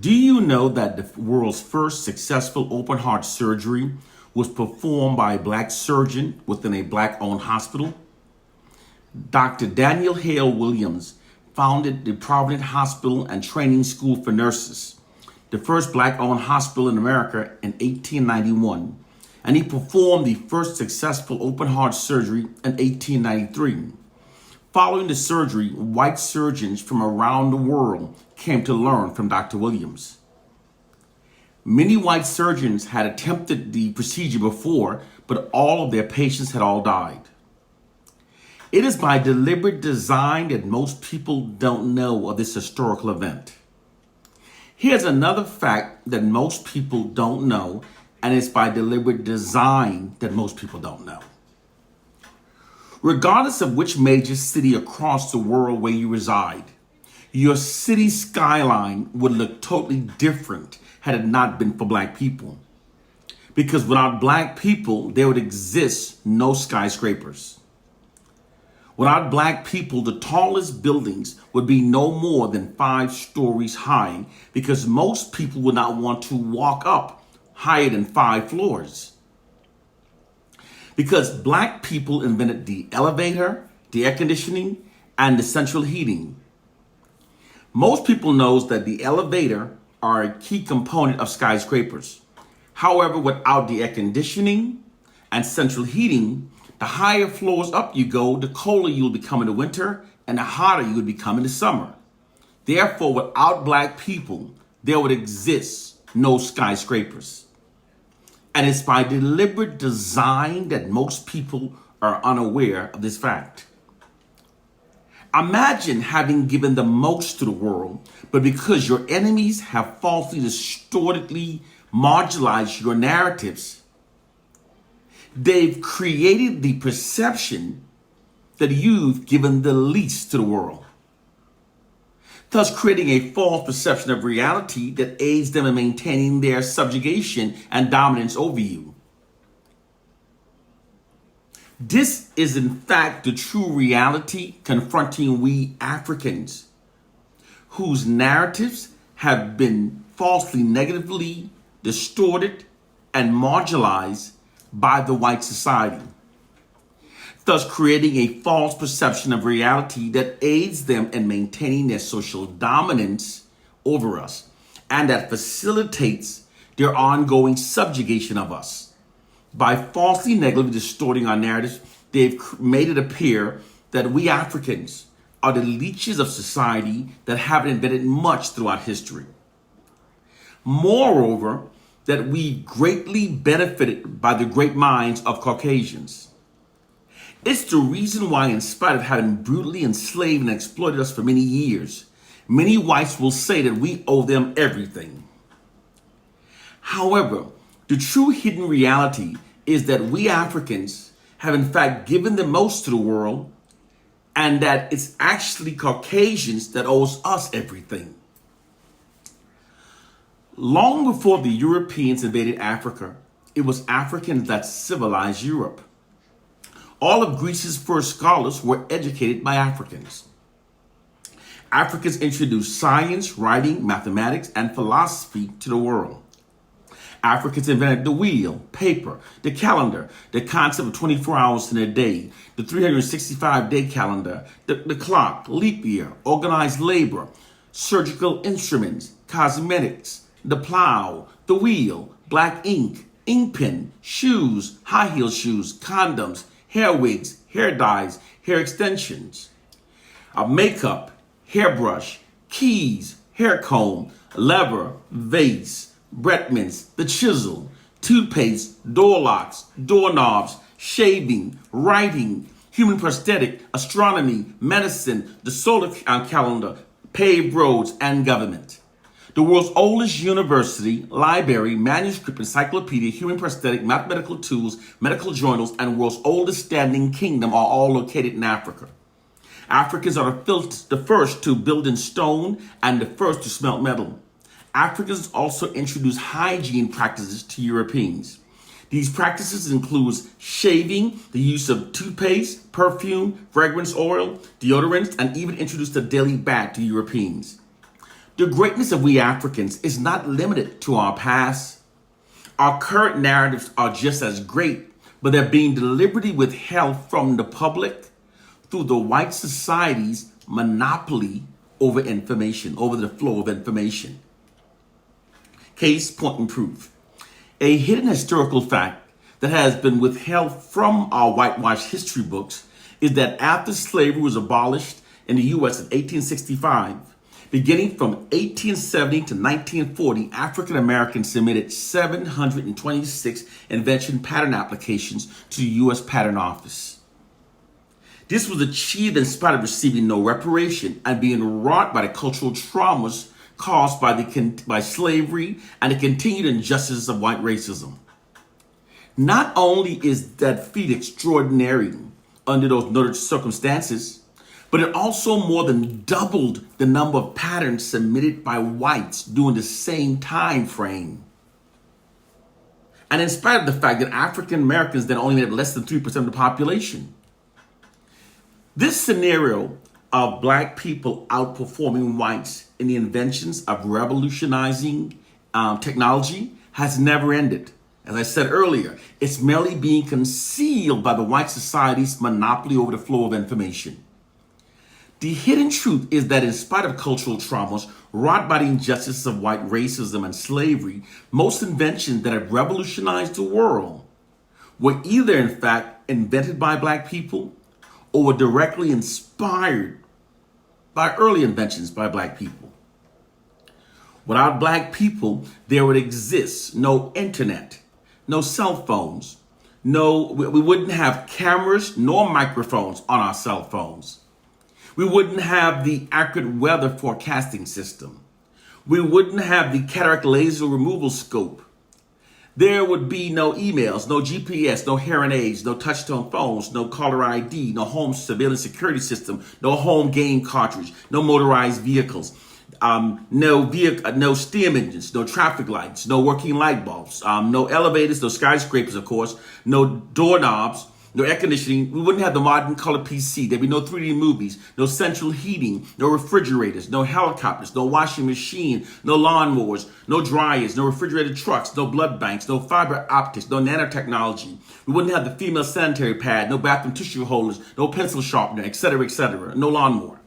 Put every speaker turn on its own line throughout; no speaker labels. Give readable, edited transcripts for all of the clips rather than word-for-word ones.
Do you know that the world's first successful open heart surgery was performed by a black surgeon within a black owned hospital? Dr. Daniel Hale Williams founded the Providence Hospital and Training School for Nurses, the first black owned hospital in America in 1891, and he performed the first successful open heart surgery in 1893. Following the surgery, white surgeons from around the world came to learn from Dr. Williams. Many white surgeons had attempted the procedure before, but all of their patients had all died. It is by deliberate design that most people don't know of this historical event. Here's another fact that most people don't know, and it's by deliberate design that most people don't know. Regardless of which major city across the world where you reside, your city skyline would look totally different had it not been for black people. Because without black people, there would exist no skyscrapers. Without black people, the tallest buildings would be no more than 5 stories high because most people would not want to walk up higher than 5 floors. Because black people invented the elevator, the air conditioning, and the central heating. Most people knows that the elevator are a key component of skyscrapers. However, without the air conditioning and central heating, the higher floors up you go, the colder you'll become in the winter and the hotter you would become in the summer. Therefore, without black people, there would exist no skyscrapers. And it's by deliberate design that most people are unaware of this fact. Imagine having given the most to the world, but because your enemies have falsely distortedly marginalized your narratives, they've created the perception that you've given the least to the world, thus creating a false perception of reality that aids them in maintaining their subjugation and dominance over you. This is in fact the true reality confronting we Africans, whose narratives have been falsely negatively distorted and marginalized by the white society, thus creating a false perception of reality that aids them in maintaining their social dominance over us and that facilitates their ongoing subjugation of us. By falsely negatively distorting our narratives, they've made it appear that we Africans are the leeches of society that haven't invented much throughout history. Moreover, that we greatly benefited by the great minds of Caucasians. It's the reason why, in spite of having brutally enslaved and exploited us for many years, many whites will say that we owe them everything. However, the true hidden reality is that we Africans have in fact given the most to the world, and that it's actually Caucasians that owes us everything. Long before the Europeans invaded Africa, it was Africans that civilized Europe. All of Greece's first scholars were educated by Africans. Africans introduced science, writing, mathematics, and philosophy to the world. Africans invented the wheel, paper, the calendar, the concept of 24 hours in a day, the 365-day calendar, the clock, leap year, organized labor, surgical instruments, cosmetics, the plow, the wheel, black ink, ink pen, shoes, high heel shoes, condoms, hair wigs, hair dyes, hair extensions, makeup, hairbrush, keys, hair comb, lever, vase, bread mints, the chisel, toothpaste, door locks, doorknobs, shaving, writing, human prosthetic, astronomy, medicine, the solar calendar, paved roads, and government. The world's oldest university, library, manuscript, encyclopedia, human prosthetic, mathematical tools, medical journals, and world's oldest standing kingdom are all located in Africa. Africans are the first to build in stone and the first to smelt metal. Africans also introduced hygiene practices to Europeans. These practices include shaving, the use of toothpaste, perfume, fragrance oil, deodorants, and even introduced a daily bath to Europeans. The greatness of we Africans is not limited to our past. Our current narratives are just as great, but they're being deliberately withheld from the public through the white society's monopoly over information, over the flow of information. Case, point, and proof. A hidden historical fact that has been withheld from our whitewashed history books is that after slavery was abolished in the U.S. in 1865, beginning from 1870 to 1940, African Americans submitted 726 invention patent applications to the U.S. Patent Office. This was achieved in spite of receiving no reparation and being wrought by the cultural traumas caused by slavery and the continued injustices of white racism. Not only is that feat extraordinary under those noted circumstances, but it also more than doubled the number of patents submitted by whites during the same time frame. And in spite of the fact that African Americans then only made up less than 3% of the population. This scenario of black people outperforming whites in the inventions of revolutionizing technology has never ended. As I said earlier, it's merely being concealed by the white society's monopoly over the flow of information. The hidden truth is that in spite of cultural traumas wrought by the injustices of white racism and slavery, most inventions that have revolutionized the world were either in fact invented by black people or were directly inspired by early inventions by black people. Without black people, there would exist no internet, no cell phones, we wouldn't have cameras nor microphones on our cell phones. We wouldn't have the accurate weather forecasting system. We wouldn't have the cataract laser removal scope. There would be no emails, no GPS, no hearing aids, no touch-tone phones, no caller ID, no home surveillance security system, no home game cartridge, no motorized vehicles, no steam engines, no traffic lights, no working light bulbs, no elevators, no skyscrapers, of course, no doorknobs, no air conditioning. We wouldn't have the modern color PC. There'd be no 3D movies, no central heating, no refrigerators, no helicopters, no washing machine, no lawnmowers, no dryers, no refrigerated trucks, no blood banks, no fiber optics, no nanotechnology. We wouldn't have the female sanitary pad, no bathroom tissue holders, no pencil sharpener, etc., no lawnmower.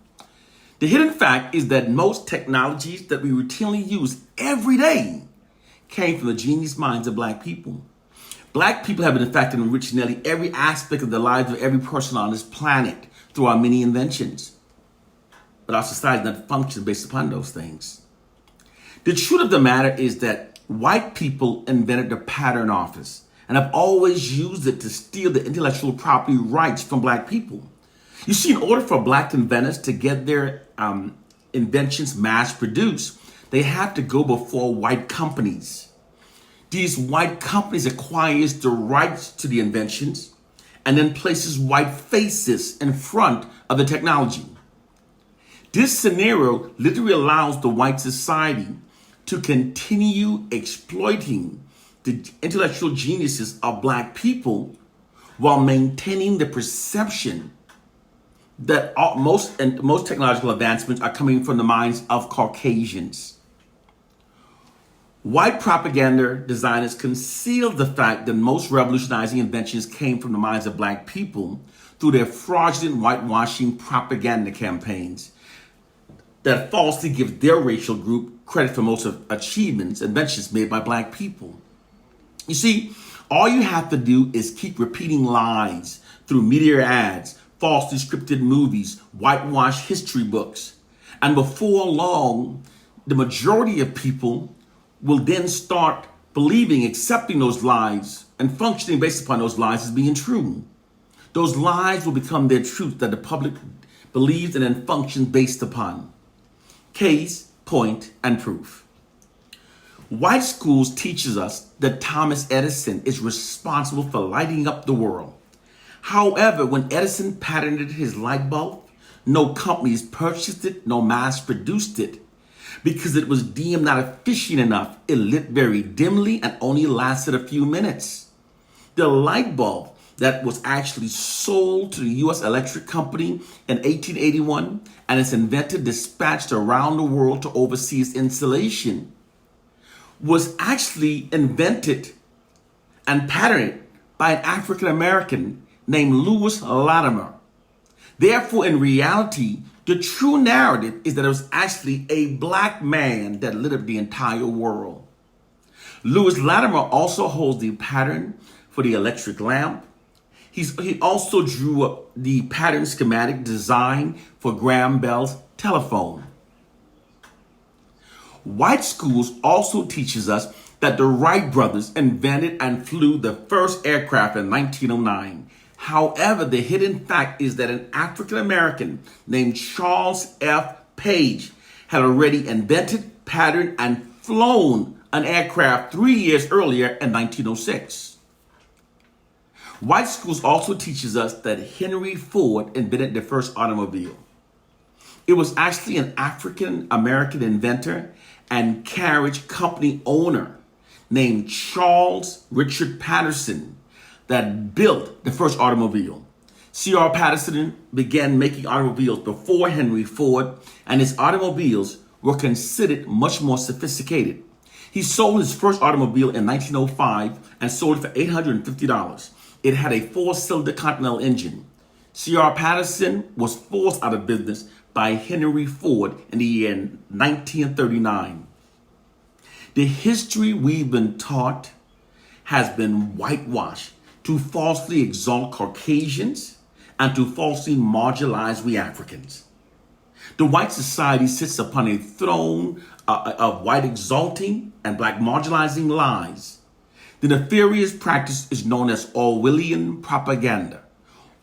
The hidden fact is that most technologies that we routinely use every day came from the genius minds of black people. Black people have been in fact enriched nearly every aspect of the lives of every person on this planet through our many inventions. But our society does not function based upon those things. The truth of the matter is that white people invented the Patent Office and have always used it to steal the intellectual property rights from black people. You see, in order for black inventors to get their inventions mass produced, they have to go before white companies. These white companies acquires the rights to the inventions and then places white faces in front of the technology. This scenario literally allows the white society to continue exploiting the intellectual geniuses of black people while maintaining the perception that most technological advancements are coming from the minds of Caucasians. White propaganda designers concealed the fact that most revolutionizing inventions came from the minds of black people through their fraudulent whitewashing propaganda campaigns that falsely give their racial group credit for most of achievements, inventions made by black people. You see, all you have to do is keep repeating lies through media ads, falsely scripted movies, whitewashed history books. And before long, the majority of people will then start believing, accepting those lies, and functioning based upon those lies as being true. Those lies will become their truth that the public believes and then functions based upon. Case, point, and proof. White schools teaches us that Thomas Edison is responsible for lighting up the world. However, when Edison patented his light bulb, no companies purchased it, no mass produced it, because it was deemed not efficient enough. It lit very dimly and only lasted a few minutes. The light bulb that was actually sold to the U.S. Electric Company in 1881, and its inventor dispatched around the world to oversee its installation, was actually invented and patented by an African American named Lewis Latimer. Therefore, in reality, the true narrative is that it was actually a black man that lit up the entire world. Lewis Latimer also holds the pattern for the electric lamp. He also drew up the pattern schematic design for Graham Bell's telephone. White schools also teaches us that the Wright brothers invented and flew the first aircraft in 1909. However, the hidden fact is that an African American named Charles F. Page had already invented, patterned, and flown an aircraft 3 years earlier in 1906. White schools also teaches us that Henry Ford invented the first automobile. It was actually an African American inventor and carriage company owner named Charles Richard Patterson that built the first automobile. C.R. Patterson began making automobiles before Henry Ford, and his automobiles were considered much more sophisticated. He sold his first automobile in 1905 and sold it for $850. It had a 4-cylinder Continental engine. C.R. Patterson was forced out of business by Henry Ford in the year 1939. The history we've been taught has been whitewashed to falsely exalt Caucasians and to falsely marginalize we Africans. The white society sits upon a throne of white exalting and black marginalizing lies. The nefarious practice is known as Orwellian propaganda.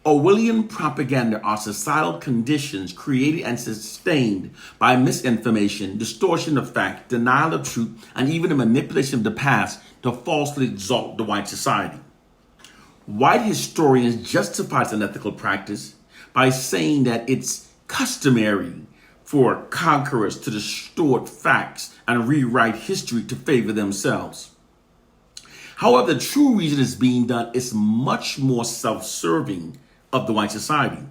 Orwellian propaganda are societal conditions created and sustained by misinformation, distortion of fact, denial of truth, and even the manipulation of the past to falsely exalt the white society. White historians justify this unethical practice by saying that it's customary for conquerors to distort facts and rewrite history to favor themselves. However, the true reason it's being done is much more self-serving of the white society.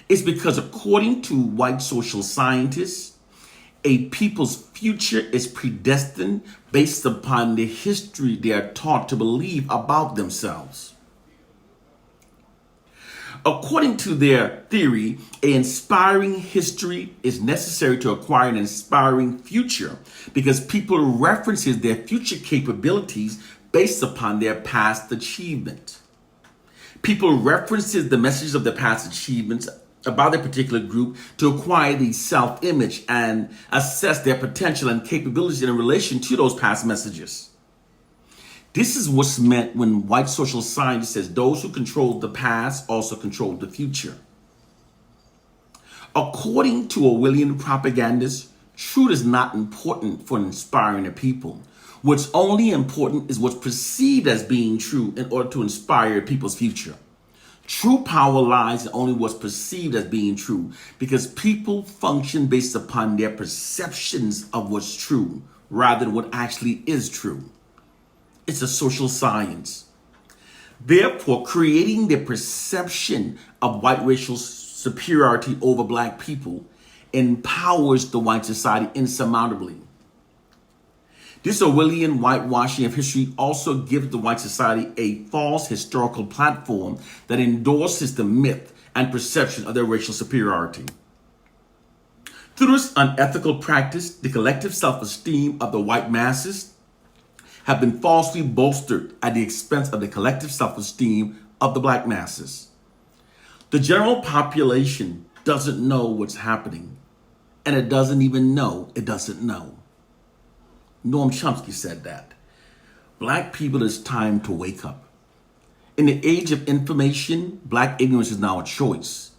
It's because, according to white social scientists, a people's future is predestined based upon the history they are taught to believe about themselves. According to their theory, an inspiring history is necessary to acquire an inspiring future because people references their future capabilities based upon their past achievement. People references the messages of their past achievements about a particular group to acquire the self-image and assess their potential and capabilities in relation to those past messages. This is what's meant when white social science says those who control the past also control the future. According to Orwellian propagandists, truth is not important for inspiring a people. What's only important is what's perceived as being true in order to inspire people's future. True power lies in only what's perceived as being true because people function based upon their perceptions of what's true rather than what actually is true. It's a social science. Therefore, creating the perception of white racial superiority over black people empowers the white society insurmountably. This Orwellian whitewashing of history also gives the white society a false historical platform that endorses the myth and perception of their racial superiority. Through this unethical practice, the collective self-esteem of the white masses have been falsely bolstered at the expense of the collective self-esteem of the black masses. The general population doesn't know what's happening, and it doesn't even know it doesn't know. Noam Chomsky said that. Black people, it's time to wake up. In the age of information, black ignorance is now a choice.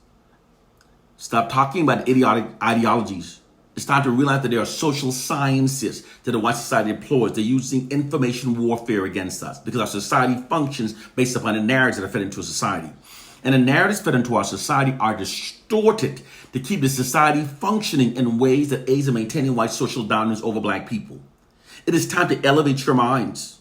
Stop talking about idiotic ideologies. It's time to realize that there are social sciences that the white society employs. They're using information warfare against us because our society functions based upon the narratives that are fed into a society. And the narratives fed into our society are distorted to keep the society functioning in ways that aids in maintaining white social dominance over black people. It is time to elevate your minds.